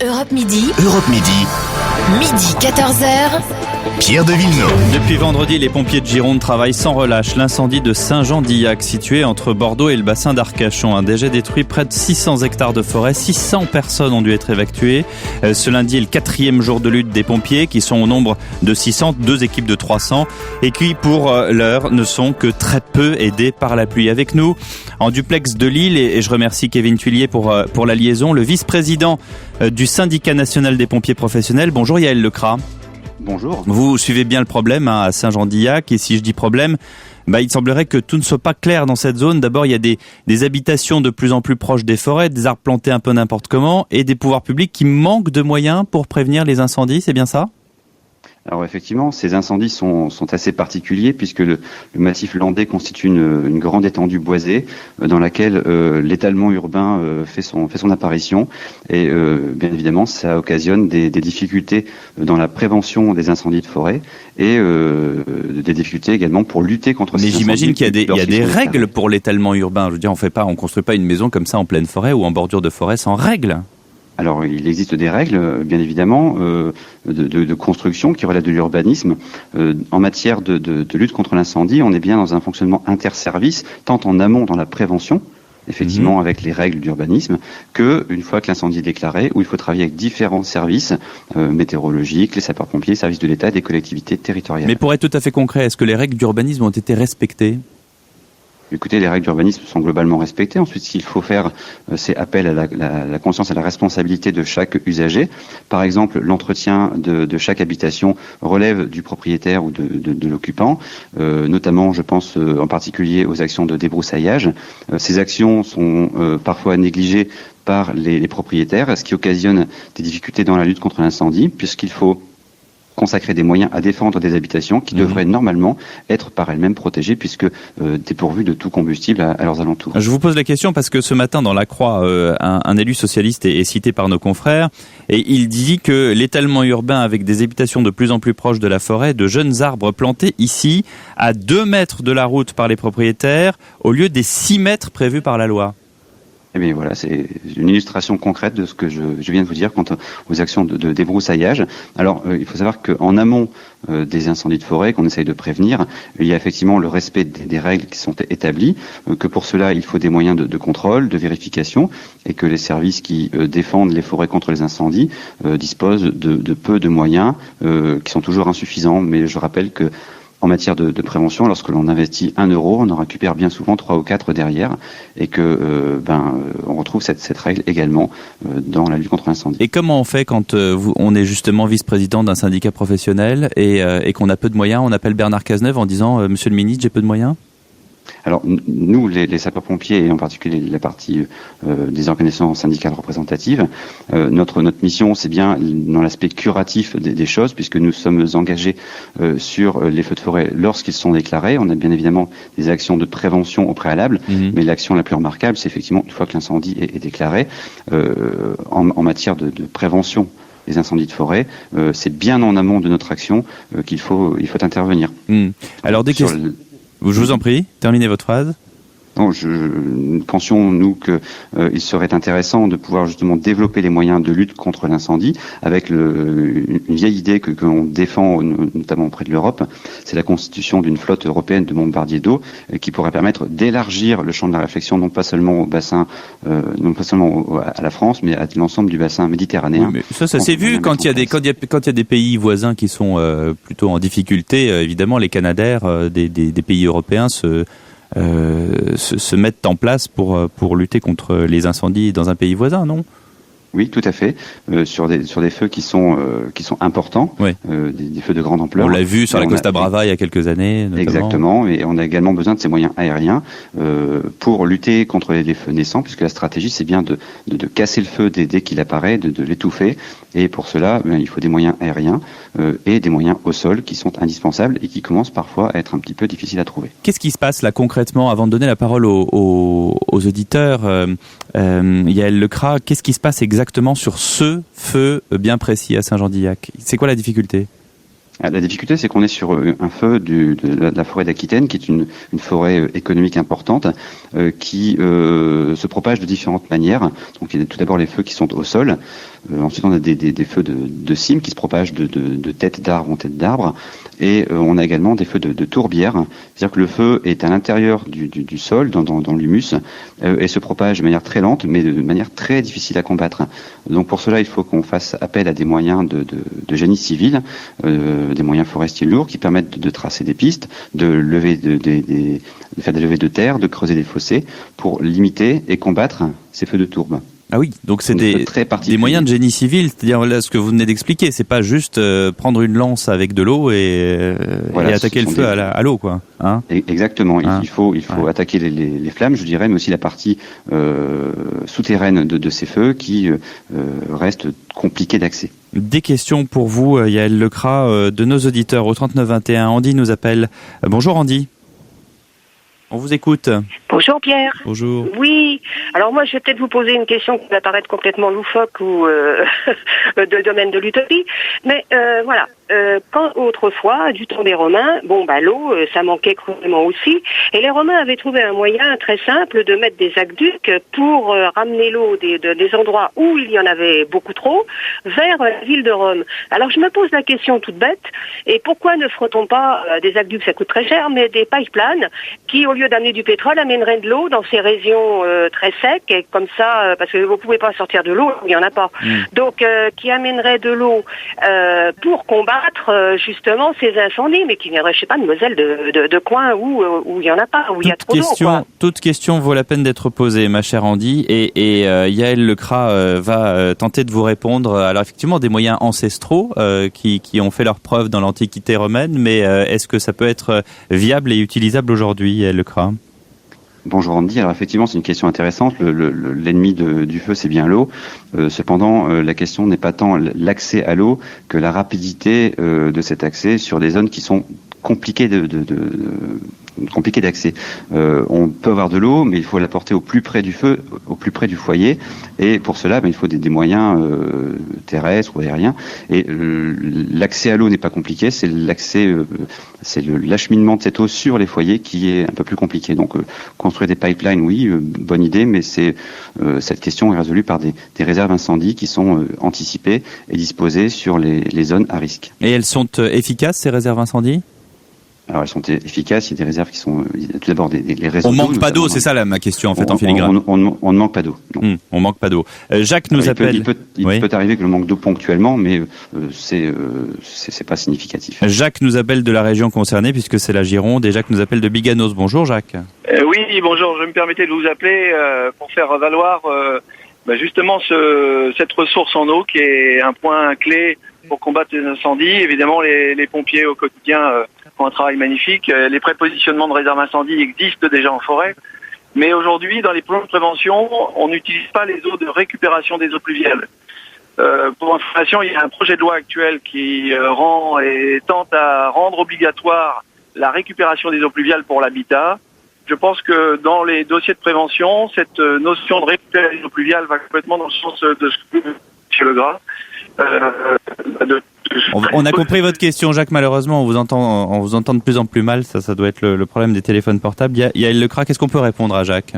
Europe Midi. Europe Midi. Midi 14h. Pierre de Villeneuve. Depuis vendredi, les pompiers de Gironde travaillent sans relâche. L'incendie de Saint-Jean-d'Illac, situé entre Bordeaux et le bassin d'Arcachon, a déjà détruit près de 600 hectares de forêt. 600 personnes ont dû être évacuées. Ce lundi est le 4e jour de lutte des pompiers, qui sont au nombre de 600, 2 équipes de 300, et qui, pour l'heure, ne sont que très peu aidés par la pluie. Avec nous, en duplex de Lille, et je remercie Kevin Tuillier pour la liaison, le vice-président du syndicat national des pompiers professionnels. Bonjour Yaël Lecras. Bonjour. Vous suivez bien le problème à Saint-Jean-d'Illac, et si je dis problème, il semblerait que tout ne soit pas clair dans cette zone. D'abord, il y a des habitations de plus en plus proches des forêts, des arbres plantés un peu n'importe comment, et des pouvoirs publics qui manquent de moyens pour prévenir les incendies, c'est bien ça ? Alors effectivement, ces incendies sont assez particuliers puisque le massif landais constitue une grande étendue boisée dans laquelle l'étalement urbain fait son apparition et bien évidemment ça occasionne des difficultés dans la prévention des incendies de forêt et des difficultés également pour lutter contre ces incendies. Mais j'imagine qu'il y a des règles pour l'étalement urbain. Je veux dire, on construit pas une maison comme ça en pleine forêt ou en bordure de forêt sans règles. Alors, il existe des règles, bien évidemment, de construction qui relèvent de l'urbanisme. En matière de lutte contre l'incendie, on est bien dans un fonctionnement interservice, tant en amont dans la prévention, effectivement avec les règles d'urbanisme, que une fois que l'incendie est déclaré, où il faut travailler avec différents services météorologiques, les sapeurs-pompiers, les services de l'État, des collectivités territoriales. Mais pour être tout à fait concret, est-ce que les règles d'urbanisme ont été respectées ? Écoutez, les règles d'urbanisme sont globalement respectées. Ensuite, ce qu'il faut faire, c'est appel à la conscience et à la responsabilité de chaque usager. Par exemple, l'entretien de chaque habitation relève du propriétaire ou de l'occupant. Notamment, je pense en particulier aux actions de débroussaillage. Ces actions sont parfois négligées par les propriétaires, ce qui occasionne des difficultés dans la lutte contre l'incendie, puisqu'il faut consacrer des moyens à défendre des habitations qui devraient normalement être par elles-mêmes protégées puisque dépourvues de tout combustible à leurs alentours. Je vous pose la question parce que ce matin dans la Croix, un élu socialiste est cité par nos confrères et il dit que l'étalement urbain avec des habitations de plus en plus proches de la forêt, de jeunes arbres plantés ici à 2 mètres de la route par les propriétaires au lieu des 6 mètres prévus par la loi. Eh bien voilà, c'est une illustration concrète de ce que je viens de vous dire quant aux actions de débroussaillage. Alors, il faut savoir qu'en amont des incendies de forêt qu'on essaye de prévenir, il y a effectivement le respect des règles qui sont établies, que pour cela il faut des moyens de contrôle, de vérification, et que les services qui défendent les forêts contre les incendies disposent de peu de moyens qui sont toujours insuffisants. Mais je rappelle que en matière de prévention, lorsque l'on investit 1 euro, on en récupère bien souvent 3 ou 4 derrière, et que on retrouve cette règle également dans la lutte contre l'incendie. Et comment on fait quand on est justement vice-président d'un syndicat professionnel et qu'on a peu de moyens? On appelle Bernard Cazeneuve en disant Monsieur le ministre, j'ai peu de moyens? Alors nous, les sapeurs-pompiers, et en particulier la partie des organisations syndicales représentatives, notre mission, c'est bien dans l'aspect curatif des choses, puisque nous sommes engagés sur les feux de forêt lorsqu'ils sont déclarés. On a bien évidemment des actions de prévention au préalable, mais l'action la plus remarquable, c'est effectivement une fois que l'incendie est déclaré, en matière de prévention des incendies de forêt, c'est bien en amont de notre action qu'il faut intervenir. Alors je vous en prie, terminez votre phrase. Non, nous pensions, nous, qu'il serait intéressant de pouvoir justement développer les moyens de lutte contre l'incendie avec une vieille idée que l'on défend notamment auprès de l'Europe, c'est la constitution d'une flotte européenne de bombardiers d'eau qui pourrait permettre d'élargir le champ de la réflexion, non pas seulement au bassin, non pas seulement à la France, mais à l'ensemble du bassin méditerranéen. Oui, mais ça s'est vu quand il y a des pays voisins qui sont plutôt en difficulté. Évidemment, les Canadaires des pays européens se mettent en place pour lutter contre les incendies dans un pays voisin, non ? Oui, tout à fait. Sur des feux qui sont importants, oui. Des feux de grande ampleur. On l'a vu sur la Costa Brava il y a quelques années. Notamment. Exactement, et on a également besoin de ces moyens aériens pour lutter contre les feux naissants, puisque la stratégie c'est bien de casser le feu dès qu'il apparaît, de l'étouffer, et pour cela il faut des moyens aériens et des moyens au sol qui sont indispensables et qui commencent parfois à être un petit peu difficiles à trouver. Qu'est-ce qui se passe là concrètement, avant de donner la parole aux auditeurs, Yaël Lecras, qu'est-ce qui se passe exactement sur ce feu bien précis à Saint-Jean-d'Illac? C'est quoi la difficulté? La difficulté, c'est qu'on est sur un feu de la forêt d'Aquitaine, qui est une forêt économique importante, qui se propage de différentes manières. Donc il y a tout d'abord les feux qui sont au sol. Ensuite, on a des feux de cime qui se propagent de tête d'arbre en tête d'arbre. Et on a également des feux de tourbière, c'est-à-dire que le feu est à l'intérieur du sol, dans l'humus, et se propage de manière très lente, mais de manière très difficile à combattre. Donc pour cela, il faut qu'on fasse appel à des moyens de génie civil, des moyens forestiers lourds qui permettent de tracer des pistes, de faire des levées de terre, de creuser des fossés pour limiter et combattre ces feux de tourbe. Ah oui, donc c'est des moyens de génie civil, c'est-à-dire là, ce que vous venez d'expliquer, c'est pas juste prendre une lance avec de l'eau et attaquer le feu à l'eau, quoi. Hein, exactement, il faut attaquer les flammes, je dirais, mais aussi la partie souterraine de ces feux qui reste compliquée d'accès. Des questions pour vous, Yaël Lecras, de nos auditeurs au 3921. Andy nous appelle. Bonjour Andy. On vous écoute. Bonjour Pierre. Bonjour. Oui, alors moi je vais peut-être vous poser une question qui va paraître complètement loufoque ou de domaine de l'utopie, mais voilà. Quand autrefois, du temps des Romains, l'eau, ça manquait cruellement aussi, et les Romains avaient trouvé un moyen très simple de mettre des aqueducs pour ramener l'eau des endroits où il y en avait beaucoup trop vers la ville de Rome. Alors je me pose la question toute bête, et pourquoi ne ferait-on pas des aqueducs, ça coûte très cher, mais des pipelines qui, au lieu d'amener du pétrole, amèneraient de l'eau dans ces régions très secs, et comme ça, parce que vous pouvez pas sortir de l'eau, il n'y en a pas. Donc, qui amènerait de l'eau pour combattre justement ces incendies, mais qui viendraient, je sais pas, de Moselle, de coins où il y en a pas, où il y a trop d'eau, quoi. Toute question vaut la peine d'être posée, ma chère Andy, et Yaël Lecras va tenter de vous répondre. Alors effectivement, des moyens ancestraux qui ont fait leur preuve dans l'Antiquité romaine, mais est-ce que ça peut être viable et utilisable aujourd'hui, Yaël Lecras ? Bonjour Andy, alors effectivement c'est une question intéressante, l'ennemi du feu c'est bien l'eau, cependant la question n'est pas tant l'accès à l'eau que la rapidité de cet accès sur des zones qui sont compliquées d'accès. On peut avoir de l'eau, mais il faut l'apporter au plus près du feu, au plus près du foyer, et pour cela il faut des moyens terrestres ou aériens, et l'accès à l'eau n'est pas compliqué, c'est l'acheminement de cette eau sur les foyers qui est un peu plus compliqué. Donc construire des pipelines, oui, bonne idée, mais cette question est résolue par des réserves incendies qui sont anticipées et disposées sur les zones à risque. Et elles sont efficaces, ces réserves incendies ? Alors elles sont efficaces, il y a des réserves qui sont tout d'abord les réseaux. On manque pas d'eau, c'est ça ma question en fait en filigrane. On ne manque pas d'eau. On manque pas d'eau. Jacques nous appelle. Il peut arriver que le manque d'eau ponctuellement, mais c'est pas significatif. Jacques nous appelle de la région concernée puisque c'est la Gironde, et Jacques nous appelle de Biganos. Bonjour Jacques. Oui, bonjour. Je me permettais de vous appeler pour faire valoir justement cette ressource en eau qui est un point clé pour combattre les incendies. Évidemment, les pompiers au quotidien font un travail magnifique. Les prépositionnements de réserves incendies existent déjà en forêt. Mais aujourd'hui, dans les plans de prévention, on n'utilise pas les eaux de récupération des eaux pluviales. Pour information, il y a un projet de loi actuel qui tente à rendre obligatoire la récupération des eaux pluviales pour l'habitat. Je pense que dans les dossiers de prévention, cette notion de récupérer les eaux pluviales va complètement dans le sens de ce que M. Legras. On a compris votre question, Jacques. Malheureusement, on vous entend de plus en plus mal. Ça doit être le problème des téléphones portables. Yaël Lecras, qu'est-ce qu'on peut répondre à Jacques ?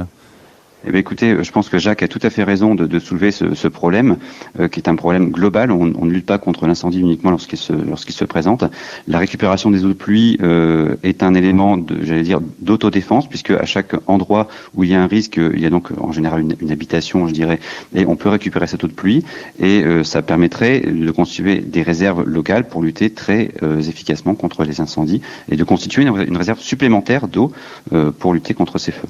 Eh bien, écoutez, je pense que Jacques a tout à fait raison de soulever ce problème, qui est un problème global. On ne lutte pas contre l'incendie uniquement lorsqu'il se présente. La récupération des eaux de pluie est un élément d'autodéfense, puisque à chaque endroit où il y a un risque, il y a donc en général une habitation, je dirais, et on peut récupérer cette eau de pluie, et ça permettrait de constituer des réserves locales pour lutter très efficacement contre les incendies, et de constituer une réserve supplémentaire d'eau pour lutter contre ces feux.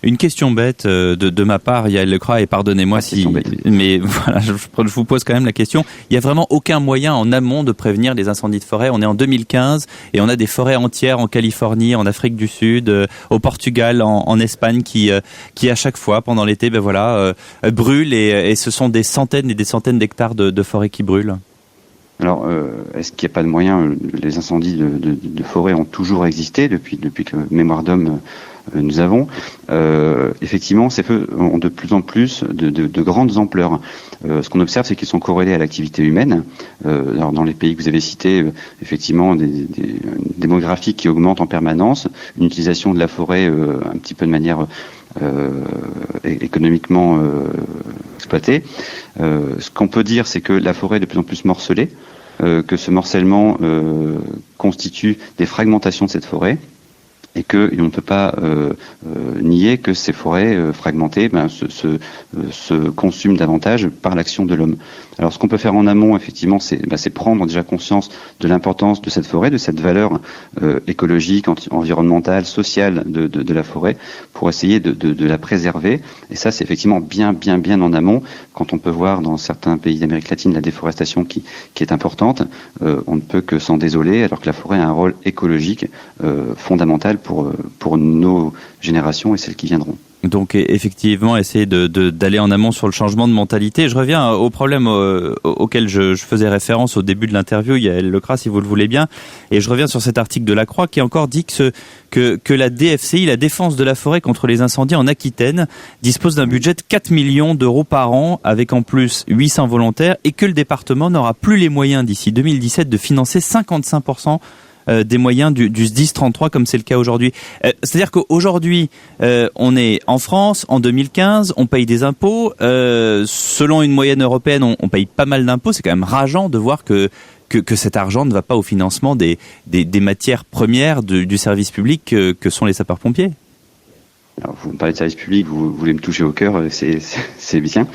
Une question bête de ma part, Yaël Lecras, et pardonnez-moi mais voilà, je vous pose quand même la question. Il y a vraiment aucun moyen en amont de prévenir les incendies de forêt. On est en 2015 et on a des forêts entières en Californie, en Afrique du Sud, au Portugal, en Espagne, qui à chaque fois pendant l'été, brûlent, et ce sont des centaines et des centaines d'hectares de forêts qui brûlent. Alors, est-ce qu'il n'y a pas de moyen ? Les incendies de forêt ont toujours existé depuis que Mémoire d'homme nous avons. Effectivement, ces feux ont de plus en plus de grandes ampleurs. Ce qu'on observe, c'est qu'ils sont corrélés à l'activité humaine. Alors, dans les pays que vous avez cités, effectivement, des démographiques qui augmentent en permanence, une utilisation de la forêt un petit peu de manière économiquement exploiter. Ce qu'on peut dire, c'est que la forêt est de plus en plus morcelée, que ce morcellement constitue des fragmentations de cette forêt, et que on ne peut pas nier que ces forêts fragmentées se consument davantage par l'action de l'homme. Alors, ce qu'on peut faire en amont, effectivement, c'est prendre déjà conscience de l'importance de cette forêt, de cette valeur écologique, environnementale, sociale de la forêt, pour essayer de la préserver. Et ça, c'est effectivement bien en amont. Quand on peut voir dans certains pays d'Amérique latine la déforestation qui est importante, on ne peut que s'en désoler, alors que la forêt a un rôle écologique fondamental pour nos générations et celles qui viendront. Donc effectivement, essayer d'aller en amont sur le changement de mentalité. Je reviens au problème auquel je faisais référence au début de l'interview, Yaël Lecras, si vous le voulez bien, et je reviens sur cet article de La Croix qui encore dit que la DFCI, la Défense de la forêt contre les incendies en Aquitaine, dispose d'un budget de 4 millions d'euros par an, avec en plus 800 volontaires, et que le département n'aura plus les moyens d'ici 2017 de financer 55% des moyens du SDIS 33 comme c'est le cas aujourd'hui. C'est-à-dire qu'aujourd'hui, on est en France, en 2015, on paye des impôts. Selon une moyenne européenne, on paye pas mal d'impôts. C'est quand même rageant de voir que cet argent ne va pas au financement des matières premières du service public que sont les sapeurs-pompiers. Alors, vous me parlez de service public, vous voulez me toucher au cœur, c'est bien.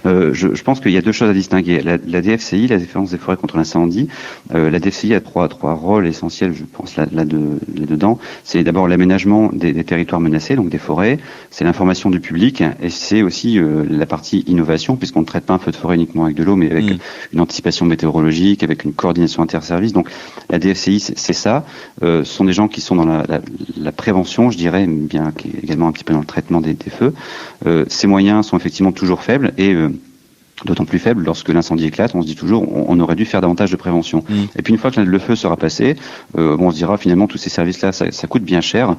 Je pense qu'il y a deux choses à distinguer. La DFCI, la Défense des forêts contre l'incendie, la DFCI a trois rôles essentiels, je pense, là-dedans. C'est d'abord l'aménagement des territoires menacés, donc des forêts, c'est l'information du public, et c'est aussi la partie innovation, puisqu'on ne traite pas un feu de forêt uniquement avec de l'eau, mais avec une anticipation météorologique, avec une coordination interservices. Donc la DFCI, c'est ça. Ce sont des gens qui sont dans la prévention, je dirais, bien également un petit peu dans le traitement des feux. Ces moyens sont effectivement toujours faibles et d'autant plus faible lorsque l'incendie éclate. On se dit toujours, on aurait dû faire davantage de prévention. Et puis une fois que le feu sera passé, on se dira finalement tous ces services-là, ça coûte bien cher.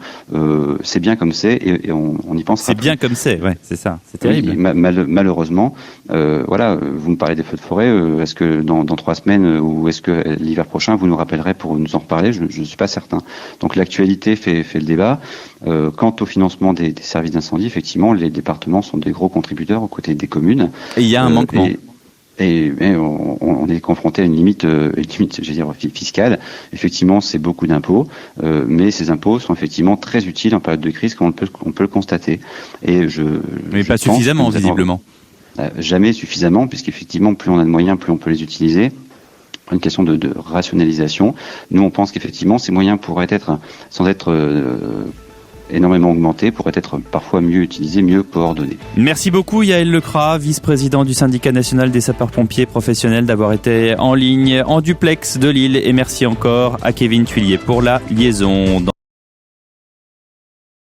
C'est bien comme c'est et on y pensera. C'est bien comme c'est, ouais, c'est ça. C'est terrible. Oui, malheureusement, voilà. Vous me parlez des feux de forêt. Est-ce que dans 3 semaines ou est-ce que l'hiver prochain vous nous rappellerez pour nous en reparler? Je ne suis pas certain. Donc l'actualité fait le débat. Quant au financement des services d'incendie, effectivement, les départements sont des gros contributeurs aux côtés des communes. Et il y a un manquement. Et on est confronté à une limite, je veux dire, fiscale. Effectivement, c'est beaucoup d'impôts, mais ces impôts sont effectivement très utiles en période de crise, comme on peut le constater. Mais pas suffisamment, visiblement. Jamais suffisamment, puisqu'effectivement, plus on a de moyens, plus on peut les utiliser. Une question de rationalisation. Nous, on pense qu'effectivement, ces moyens pourraient être, sans être énormément augmenté, pourrait être parfois mieux utilisé, mieux coordonné. Merci beaucoup Yaël Lecras, vice-président du syndicat national des sapeurs-pompiers professionnels, d'avoir été en ligne en duplex de Lille, et merci encore à Kevin Tuillier pour la liaison.